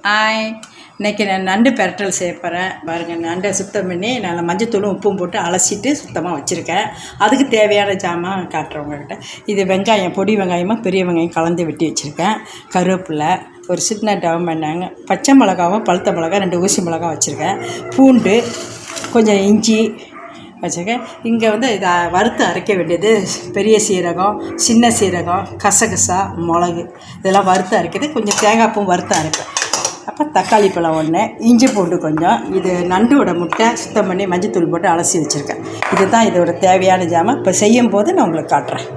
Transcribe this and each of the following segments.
Hi. இன்றைக்கி நான் நண்டு பெரட்டல் செய்ய போகிறேன். பாருங்கள், நண்டை சுத்தம் பண்ணி நல்லா மஞ்சத்தூளும் உப்பும் போட்டு அலசிட்டு சுத்தமாக வச்சுருக்கேன். அதுக்கு தேவையான ஜாமான் காட்டுறேன் உங்கள்கிட்ட. இது வெங்காயம், பொடி வெங்காயமாக பெரிய வெங்காயம் கலந்து வெட்டி வச்சுருக்கேன். கருவேப்பிலை, ஒரு சின்ன டவமன்னாங்க, பச்சை மிளகாவும் பழுத்த மிளகா 2 ஊசி மிளகா வச்சுருக்கேன். பூண்டு, கொஞ்சம் இஞ்சி வச்சுருக்கேன். இங்கே வந்து இதை வறுத்து அரைக்க வேண்டியது பெரிய சீரகம், சின்ன சீரகம், கசகசா, மிளகு இதெல்லாம் வறுத்து அரைக்கிறது. கொஞ்சம் தேங்காய் பூ வறுத்து அரைப்பேன். அப்புறம் தக்காளி பழம் 1, இஞ்சி பூண்டு கொஞ்சம். இது நண்டோட முட்டை சுத்தம் பண்ணி மஞ்சத்தூள் போட்டு அலசி வச்சுருக்கேன். இதுதான் இதோட தேவையான ஜாமான். இப்போ செய்யும் போது நான் உங்களுக்கு காட்டுறேன்.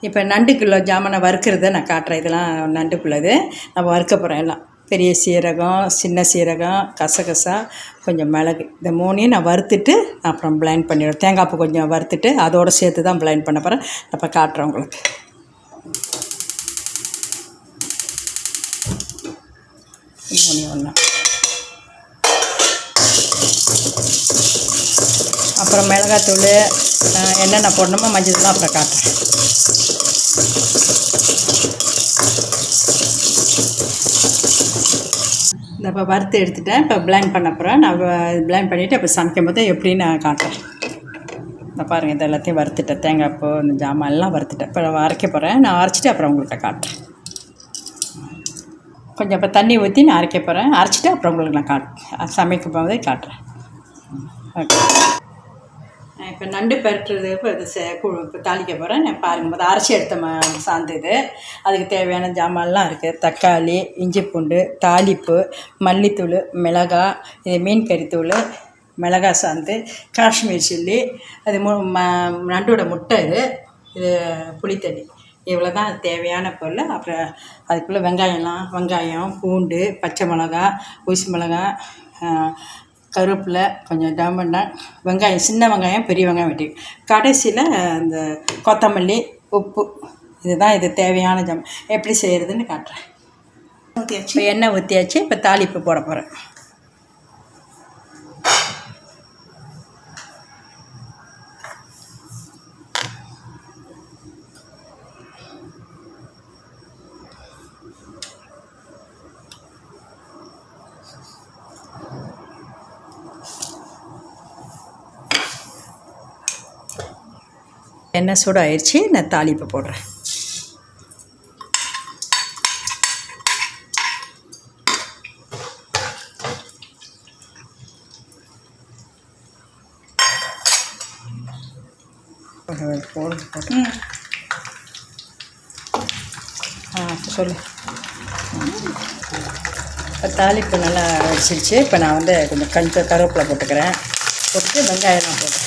இப்போ நண்டுக்குள்ள ஜாமானை வறுக்கிறத நான் காட்டுறேன். இதெல்லாம் நண்டுக்குள்ளது நம்ம வறுக்க போகிறோம். எல்லாம் பெரிய சீரகம், சின்ன சீரகம், கசகசா, கொஞ்சம் மிளகு, இந்த 3ஐயும் நான் வறுத்துட்டு அப்புறம் பிளைண்ட் பண்ணிடுவேன். தேங்காய் பூ கொஞ்சம் வறுத்துட்டு அதோடு சேர்த்து தான் பிளைண்ட் பண்ண போகிறேன். அப்போ காட்டுறேன் உங்களுக்கு. ஒன்றா அப்புறம் மிளகாத்தூள் என்னென்ன போடணுமோ மஞ்சள் அப்புறம் காட்டுறேன். இந்த இப்போ வறுத்து எடுத்துட்டேன். இப்போ பிளைண்ட் பண்ண போகிறேன். நான் பிளைண்ட் பண்ணிவிட்டு இப்போ சமைக்கும் போது எப்படின்னு நான் காட்டுறேன். இந்த பாருங்கள், இது எல்லாத்தையும் வறுத்துட்டேன். தேங்காய் பூ, இந்த ஜாமான் எல்லாம் வறுத்துட்டேன். இப்போ அரைக்க போகிறேன். நான் அரைச்சிட்டு அப்புறம் உங்கள்கிட்ட காட்டுறேன். கொஞ்சம் இப்போ தண்ணி ஊற்றி நான் அரைக்க போகிறேன். அரைச்சிட்டு அப்புறம் உங்களுக்கு நான் சமைக்கும் போதே காட்டுறேன். ஓகே. இப்போ நண்டு பெரட்டுறது இப்போ இது இப்போ தாளிக்க போகிறேன். நான் பாருங்கள், போது அரைச்சி எடுத்த சார்ந்தது. அதுக்கு தேவையான ஜாமான்லாம் இருக்குது. தக்காளி, இஞ்சி பூண்டு, தாளிப்பு, மல்லித்தூள், மிளகாய், இது மீன் கறித்தூள், மிளகாய் சாந்து, காஷ்மீர் சில்லி, அது நண்டோட முட்டை, இது புளித்தண்ணி. இவ்வளோ தான் தேவையான பொருள். அப்புறம் அதுக்குள்ளே வெங்காயம், பூண்டு, பச்சை மிளகா, ஊசி மிளகா, கருவேப்பிலை, கொஞ்சம் டமன்னா, வெங்காயம், சின்ன வெங்காயம், பெரிய வெங்காயம் வெட்டி, கடைசியில் இந்த கொத்தமல்லி, உப்பு. இதுதான் இது தேவையான ஜாமான். எப்படி செய்கிறதுன்னு காட்டுறேன். இப்போ எண்ணெய் ஊற்றியாச்சு. இப்போ தாளிப்பு போட போகிறேன். எண்ணெய் சூடாகிடுச்சு. நான் தாளிப்பு போடுறேன். சொல்லு. இப்போ தாளிப்பு நல்லா வச்சிருச்சு. இப்போ நான் வந்து கொஞ்சம் கருவேப்பிலை போட்டுக்கிறேன். போட்டு வெங்காயம் நான் போட்டுறேன்.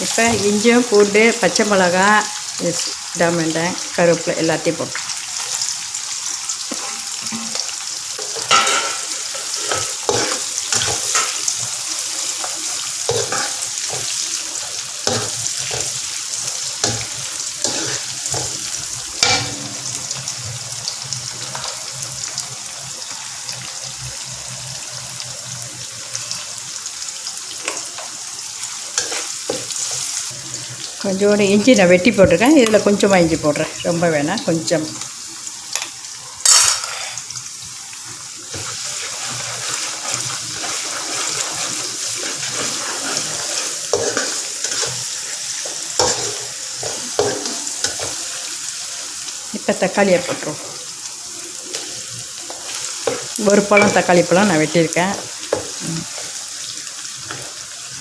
இப்போ இஞ்சியும் பூண்டு, பச்சை மிளகா, டமேண்டை, கருவேப்பிலை எல்லாத்தையும் போட்டு கொஞ்சோண்டு இஞ்சி நான் வெட்டி போட்டிருக்கேன். இதில் கொஞ்சமாக இஞ்சி போடுறேன், ரொம்ப வேணாம், கொஞ்சம். இப்போ தக்காளியை போட்டுருவோம். ஒரு பழம் தக்காளி பழம் நான் வெட்டியிருக்கேன்.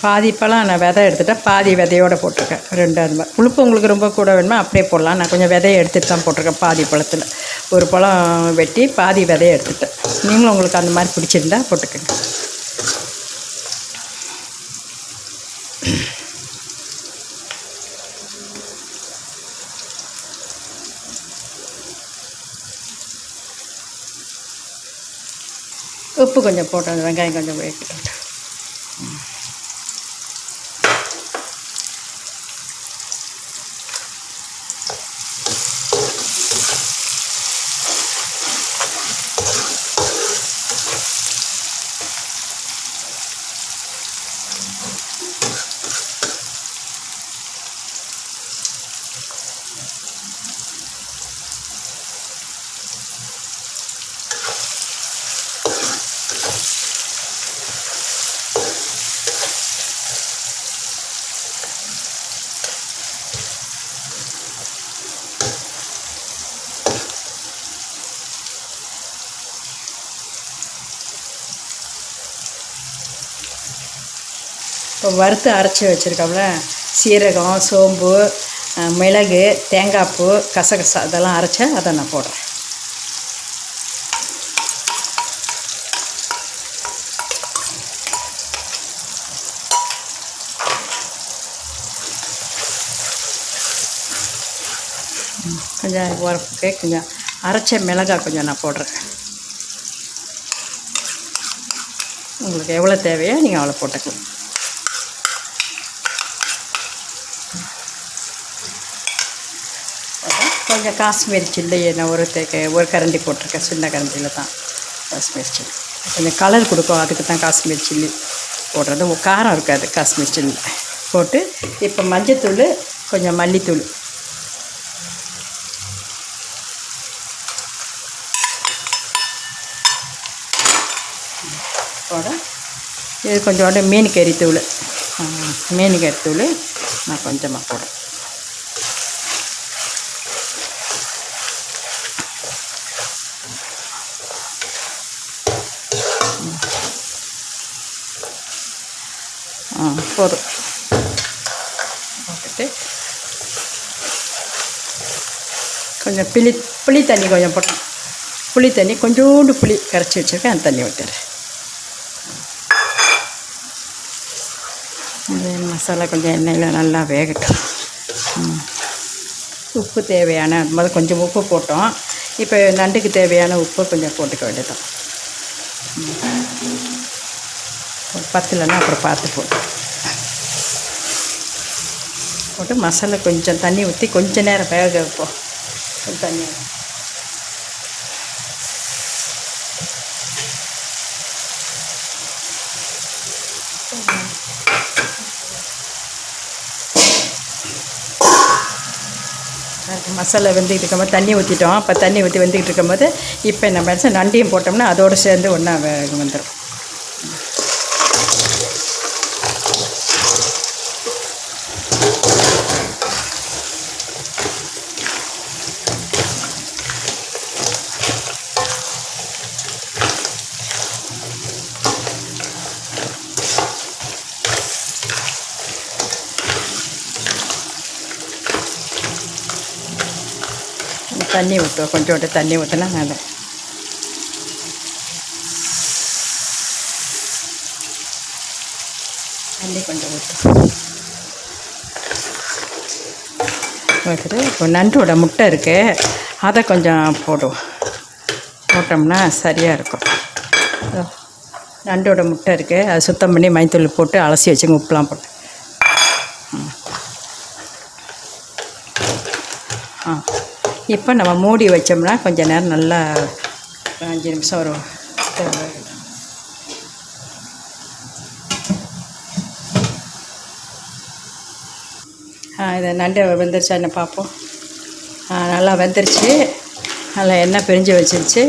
பாதி பழம் நான் விதை எடுத்துகிட்டேன். பாதி விதையோடு போட்டிருக்கேன். 2 அது மாதிரி. புளிப்பு உங்களுக்கு ரொம்ப கூட வேணுமா அப்படியே போடலாம். நான் கொஞ்சம் விதையை எடுத்துகிட்டு தான் போட்டிருக்கேன். பாதி பழத்தில் ஒரு பழம் வெட்டி பாதி விதையை எடுத்துட்டேன். நீங்களும் உங்களுக்கு அந்த மாதிரி பிடிச்சிருந்தா போட்டுக்கோங்க. உப்பு கொஞ்சம் போட்டோம், வெங்காயம் கொஞ்சம் வேகட்டும். இப்போ வறுத்து அரைச்சி வச்சுருக்கோம்ல, சீரகம், சோம்பு, மிளகு, தேங்காய் பூ, கசகசா இதெல்லாம் அரைச்சா அதை நான் போடுறேன். கொஞ்சம் உரப்புக்கு கொஞ்சம் அரைச்ச மிளகாய் கொஞ்சம் நான் போடுறேன். உங்களுக்கு எவ்வளோ தேவையோ நீங்கள் அவ்வளோ போட்டுக்கலாம். கொஞ்சம் காஷ்மீரி சில்லி நான் ஒரு கரண்டி போட்டிருக்கேன், சின்ன கரண்டியில் தான் காஷ்மீரி சில்லி. கொஞ்சம் கலர் கொடுக்கும், அதுக்கு தான் காஷ்மீரி சில்லி போடுறது. காரம் இருக்காது காஷ்மீரி சில்லி போட்டு. இப்போ மஞ்சத்தூள், கொஞ்சம் மல்லித்தூள் போட. இது கொஞ்சோண்டு மீன் கறித்தூள் நான் கொஞ்சமாக போடுறேன். போதும். போட்டுட்டு கொஞ்சம் புளி தண்ணி கொஞ்சம் போட்டேன். புளி தண்ணி கொஞ்சோண்டு புளி கரைச்சி வச்சுருக்கேன், அந்த தண்ணி ஊற்றுறேன். இந்த மசாலா கொஞ்சம் எண்ணெயில் நல்லா வேகட்டும். உப்பு தேவையான முதல்ல கொஞ்சம் உப்பு போட்டோம். இப்போ நண்டுக்கு தேவையான உப்பு கொஞ்சம் போட்டுக்க வேண்டியதான். பத்தலைன்னா அப்புறம் பார்த்து போட்டு மசாலா கொஞ்சம் தண்ணி ஊற்றி கொஞ்சம் நேரம் வேக வைப்போம். தண்ணி மசாலா வெந்துக்கிட்டு இருக்கும்போது தண்ணி ஊற்றிட்டோம். இப்போ தண்ணி ஊற்றி வெந்துக்கிட்டு இருக்கும்போது இப்போ நம்ம நண்டையும் போட்டோம்னா அதோடு சேர்ந்து ஒன்றா வந்துடும். தண்ணி ஊற்றுவோம், கொஞ்சோண்டு தண்ணி ஊற்றினா நான் தண்ணி கொஞ்சம் ஊற்றுட்டு இப்போ நண்டோட முட்டை இருக்குது, அதை கொஞ்சம் போட்டோம்னா சரியாக இருக்கும். நண்டோட முட்டை இருக்குது, அதை சுத்தம் பண்ணி மஞ்சத்தூள் போட்டு அலசி வச்சுங்க, உப்புலாம் போட்டு. இப்போ நம்ம மூடி வச்சோம்னா கொஞ்சம் நேரம் நல்லா 5 நிமிஷம் வரும். இதை நண்டு வெந்துருச்சா என்ன பார்ப்போம். நல்லா வெந்துருச்சு, நல்லா எண்ணெய் பிரிஞ்சு வச்சிருச்சு.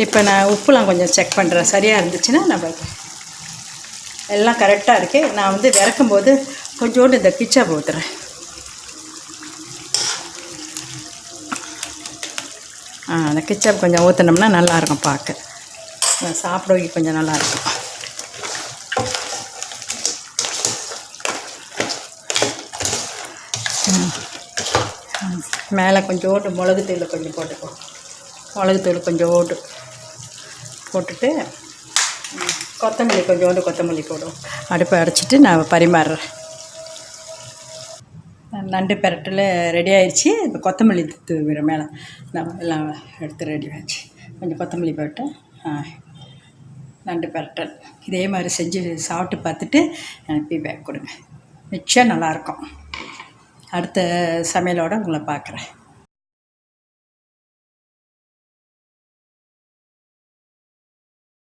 இப்போ நான் உப்புலாம் கொஞ்சம் செக் பண்ணுறேன், சரியாக இருந்துச்சுன்னா நம்ம எல்லாம் கரெக்டாக இருக்குது. நான் விறக்கும்போது கொஞ்சோண்டு இந்த கிச்சாப் ஊற்றுறேன். அந்த கிச்சப் கொஞ்சம் ஊற்றினோம்னா நல்லாயிருக்கும், பார்க்க சாப்பிடவே கொஞ்சம் நல்லாயிருக்கும். மேலே கொஞ்சோண்டு மிளகுத்தூள் கொஞ்சம் போட்டுக்கோ. மிளகுத்தூள் கொஞ்சோண்டு போட்டுட்டு கொத்தமல்லி போடுவோம். அடுப்பை அடைச்சிட்டு நான் பரிமாறுறேன். நண்டு பெரட்டில் ரெடி ஆயிடுச்சு. இப்போ கொத்தமல்லி தூவிற மேலே நான் எல்லாம் எடுத்து ரெடி ஆச்சு. கொஞ்சம் கொத்தமல்லி போட்டு நண்டு பரட்டல் இதே மாதிரி செஞ்சு சாப்பிட்டு பார்த்துட்டு எனக்கு ஃபீட்பேக் கொடுங்க. நிச்சயம் நல்லாயிருக்கும். அடுத்த சமையலோடு உங்களை பார்க்குறேன்.